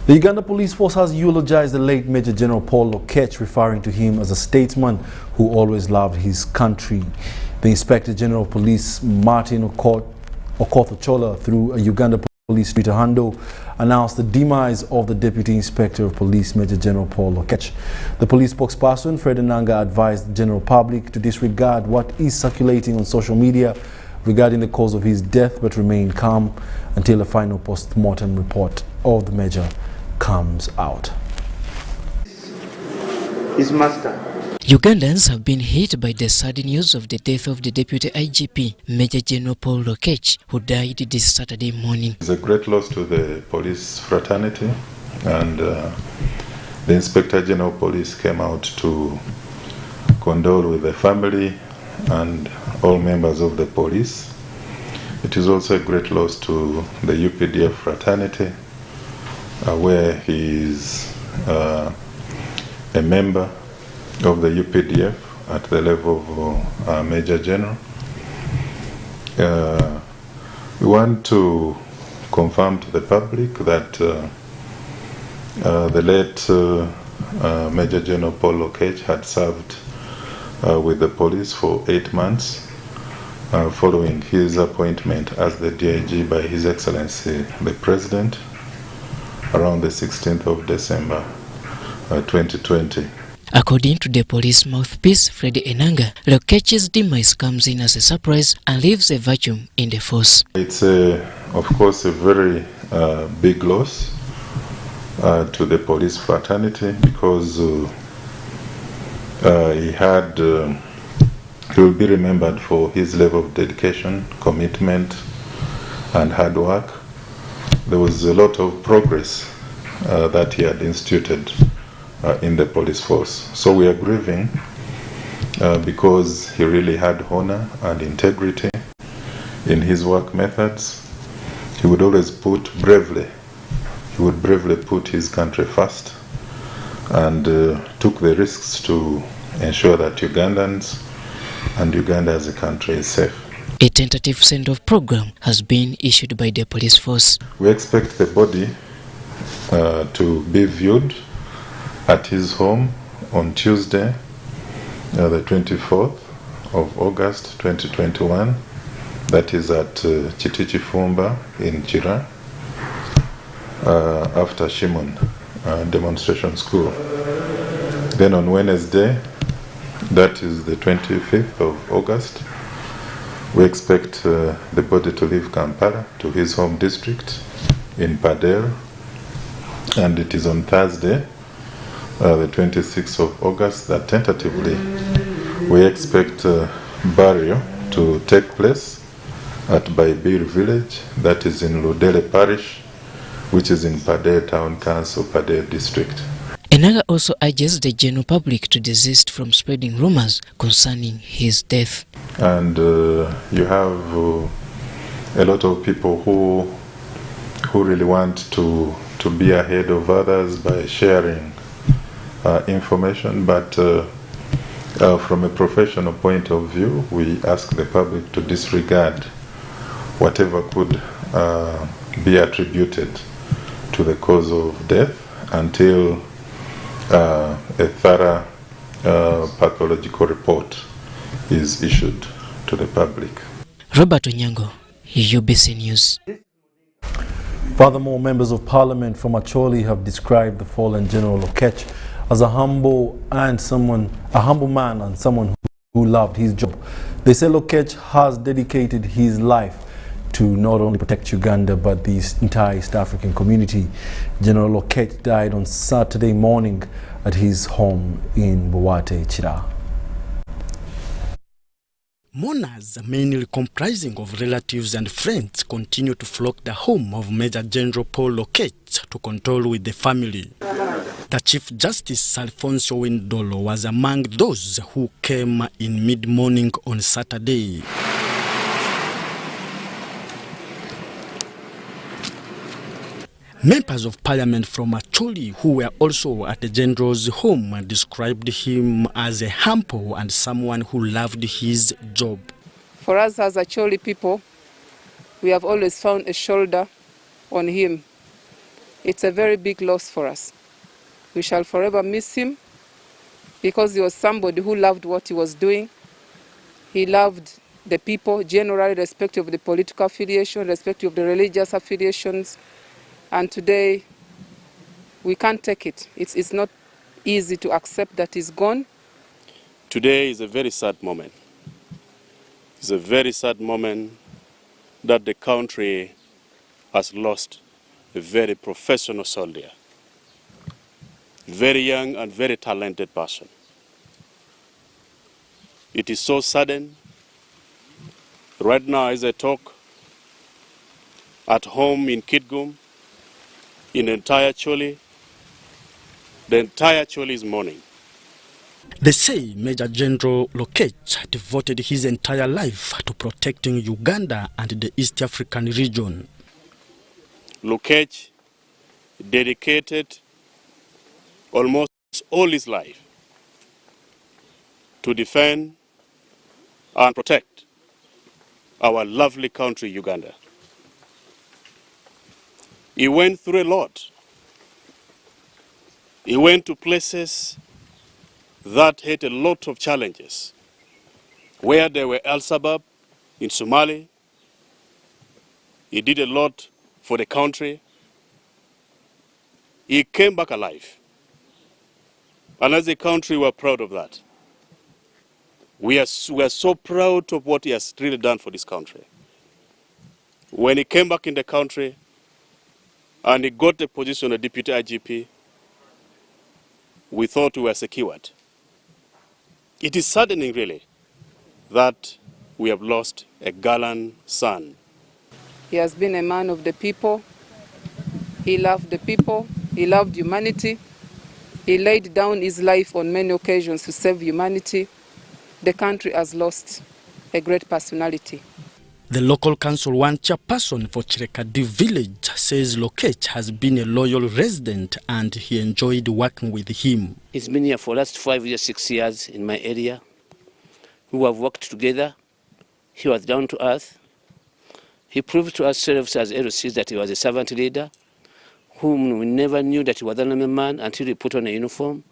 The Uganda Police Force has eulogized the late Major General Paul Lokech, referring to him as a statesman who always loved his country. The Inspector General of Police, Martin Okoth-Ochola, through a Uganda Police Twitter handle, announced the demise of the Deputy Inspector of Police, Major General Paul Lokech. The police spokesperson, Fred Enanga, advised the general public to disregard what is circulating on social media regarding the cause of his death, but remain calm until a final post-mortem report of the Major comes out. His master. Ugandans have been hit by the sad news of the death of the Deputy IGP, Major General Paul Lokech, who died this Saturday morning. It's a great loss to the police fraternity, and the Inspector General of Police came out to condole with the family and all members of the police. It is also a great loss to the UPDF fraternity, where he is a member of the UPDF at the level of Major General. We want to confirm to the public that the late Major General Paul Lokech had served with the police for 8 months following his appointment as the DIG by His Excellency the President around the 16th of December 2020. According to the police mouthpiece, Fred Enanga, Lokech's demise comes in as a surprise and leaves a vacuum in the force. It's, of course, a very big loss to the police fraternity, because he will be remembered for his level of dedication, commitment, and hard work. There was a lot of progress that he had instituted in the police force. So we are grieving because he really had honor and integrity in his work methods. He would always put bravely put his country first, and took the risks to ensure that Ugandans and Uganda as a country is safe. A tentative send-off program has been issued by the police force. We expect the body to be viewed at his home on Tuesday, the 24th of August 2021. That is at Chitichi Fumba in Chira, after Shimon demonstration school. Then on Wednesday, that is the 25th of August, we expect the body to leave Kampala to his home district in Padel, and it is on Thursday, the 26th of August, that tentatively we expect burial to take place at Baibir village, that is in Ludele parish, which is in Padel Town Council, Padel district. Enanga also urges the general public to desist from spreading rumors concerning his death. And you have a lot of people who really want to be ahead of others by sharing information, but from a professional point of view, we ask the public to disregard whatever could be attributed to the cause of death until a thorough pathological report is issued to the public. Robert Onyango, UBC News. Furthermore, members of parliament from Acholi have described the fallen General Lokech as a humble man and someone who loved his job. They say Lokech has dedicated his life to not only protect Uganda but the entire East African community. General Lokech died on Saturday morning at his home in Bwate, Chira. Mourners, mainly comprising of relatives and friends, continue to flock the home of Major General Paul Lokech to condole with the family. The Chief Justice Alfonso Windolo was among those who came in mid-morning on Saturday. Members of parliament from Acholi, who were also at the general's home, described him as a humble and someone who loved his job. For us as Acholi people, we have always found a shoulder on him. It's a very big loss for us. We shall forever miss him because he was somebody who loved what he was doing. He loved the people, generally, irrespective of the political affiliation, irrespective of the religious affiliations. And today, we can't take it. It's not easy to accept that he's gone. Today is a very sad moment. It's a very sad moment that the country has lost a very professional soldier, very young and very talented person. It is so sudden. Right now, as I talk, at home in Kitgum, in the entire Chole is mourning. They say Major General Lokech devoted his entire life to protecting Uganda and the East African region. Lokech dedicated almost all his life to defend and protect our lovely country, Uganda. He went through a lot. He went to places that had a lot of challenges, where there were Al-Shabaab in Somalia. He did a lot for the country. He came back alive. And as a country, we're proud of that. We are so proud of what he has really done for this country. When he came back in the country and he got the position of Deputy IGP, we thought we were secured. It is saddening, really, that we have lost a gallant son. He has been a man of the people. He loved the people. He loved humanity. He laid down his life on many occasions to save humanity. The country has lost a great personality. The local council one chairperson for Chirekadi village says Lokech has been a loyal resident and he enjoyed working with him. He's been here for the last 5 years, 6 years in my area. We have worked together. He was down to earth. He proved to ourselves as LOCs that he was a servant leader, whom we never knew that he was an army man until he put on a uniform.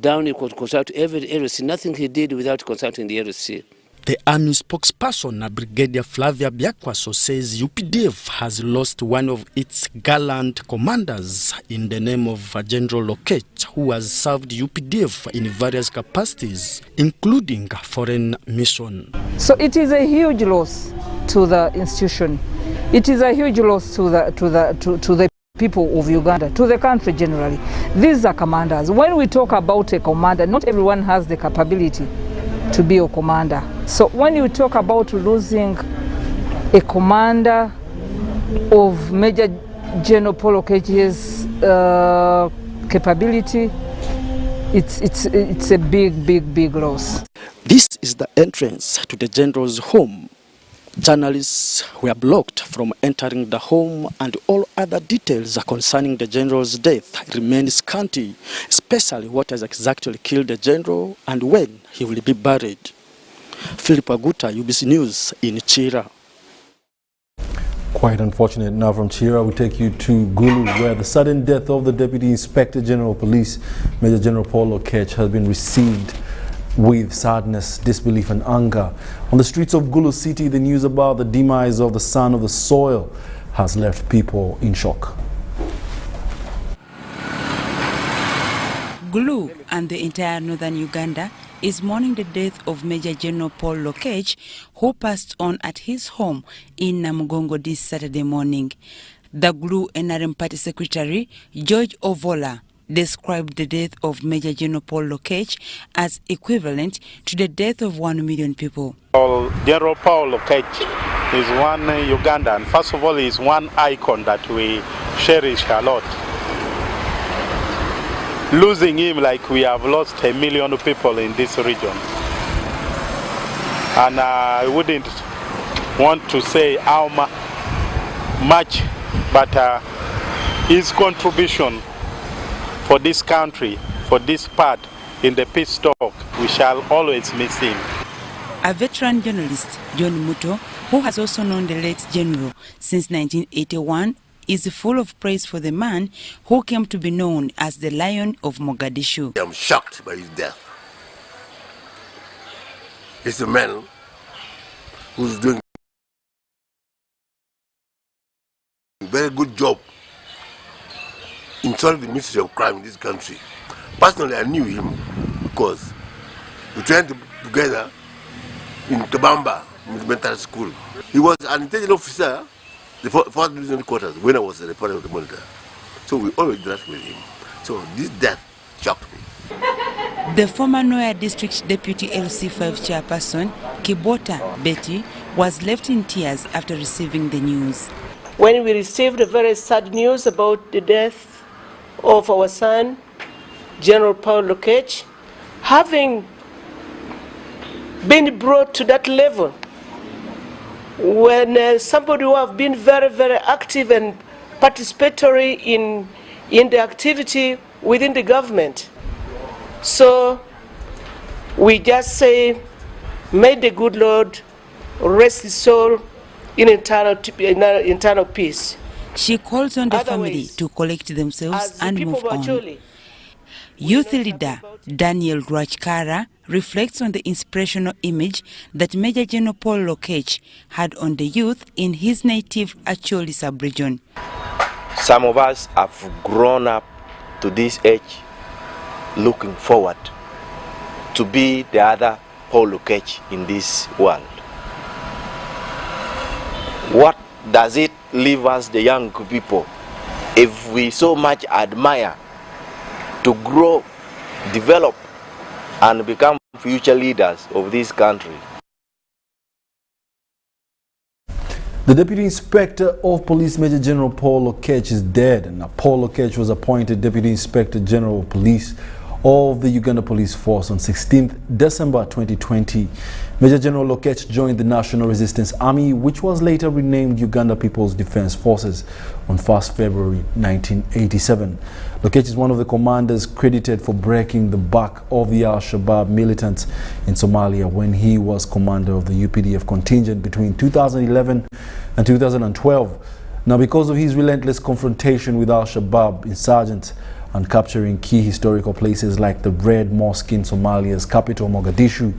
Down he could consult every LOC. Nothing he did without consulting the LOC. The army spokesperson, Brigadier Flavia Biakwaso, says UPDF has lost one of its gallant commanders in the name of General Lokech, who has served UPDF in various capacities, including foreign mission. So it is a huge loss to the institution. It is a huge loss to the people of Uganda, to the country generally. These are commanders. When we talk about a commander, not everyone has the capability to be a commander. So when you talk about losing a commander of Major General Paul Lokech's capability, it's a big loss. This is the entrance to the general's home. Journalists were blocked from entering the home, and all other details concerning the general's death remain scanty, especially what has exactly killed the general and when he will be buried. Philip Aguta, UBC News in Chira. Quite unfortunate. Now from Chira, we take you to Gulu, where the sudden death of the Deputy Inspector General of Police, Major General Paul Lokech, has been received with sadness, disbelief and anger. On the streets of Gulu City, the news about the demise of the son of the soil has left people in shock. Gulu and the entire northern Uganda is mourning the death of Major General Paul Lokech, who passed on at his home in Namugongo this Saturday morning. The Gulu NRM Party Secretary, George Ovola, described the death of Major General Paul Lokech as equivalent to the death of 1 million people. General Paul Lokech is one Ugandan. First of all, he's one icon that we cherish a lot. Losing him like we have lost 1 million people in this region. And I wouldn't want to say how much, but his contribution for this country, for this part in the peace talk, we shall always miss him. A veteran journalist, John Muto, who has also known the late general since 1981, is full of praise for the man who came to be known as the Lion of Mogadishu. I am shocked by his death. He's a man who's doing a very good job in solving the mystery of crime in this country. Personally, I knew him because we trained together in Kabamba Military School. He was an intelligence officer, the 4th Division Quarters, when I was a reporter of the monitor. So we always interact with him. So this death shocked me. The former Noya District Deputy LC5 chairperson, Kibota Betty, was left in tears after receiving the news. When we received the very sad news about the death of our son, General Paul Lokech, having been brought to that level, when somebody who have been very, very active and participatory in the activity within the government. So we just say, may the good Lord rest his soul in eternal peace. She calls on the family to collect themselves and move on. Youth leader Daniel Rwachkara reflects on the inspirational image that Major General Paul Lokech had on the youth in his native Acholi sub-region. Some of us have grown up to this age looking forward to be the other Paul Lokech in this world. What does it leave us, the young people, if we so much admire to grow, develop, and become future leaders of this country? The Deputy Inspector of Police, Major General Paul Lokech, is dead, and Paul Lokech was appointed Deputy Inspector General of Police of the Uganda Police Force on 16th December 2020. Major General Lokech joined the National Resistance Army, which was later renamed Uganda People's Defense Forces on 1st February 1987. Lokech is one of the commanders credited for breaking the back of the Al-Shabaab militants in Somalia when he was commander of the UPDF contingent between 2011 and 2012. Now, because of his relentless confrontation with Al-Shabaab insurgents and capturing key historical places like the Red Mosque in Somalia's capital, Mogadishu,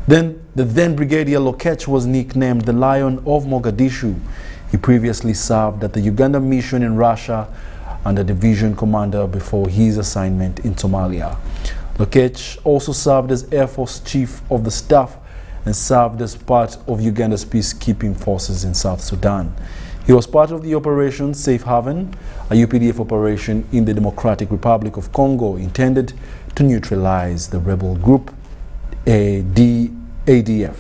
the then Brigadier Lokech was nicknamed the Lion of Mogadishu. He previously served at the Uganda mission in Russia under division commander before his assignment in Somalia. Lokech also served as Air Force Chief of the Staff and served as part of Uganda's peacekeeping forces in South Sudan. He was part of the Operation Safe Haven, a UPDF operation in the Democratic Republic of Congo intended to neutralize the rebel group ADF.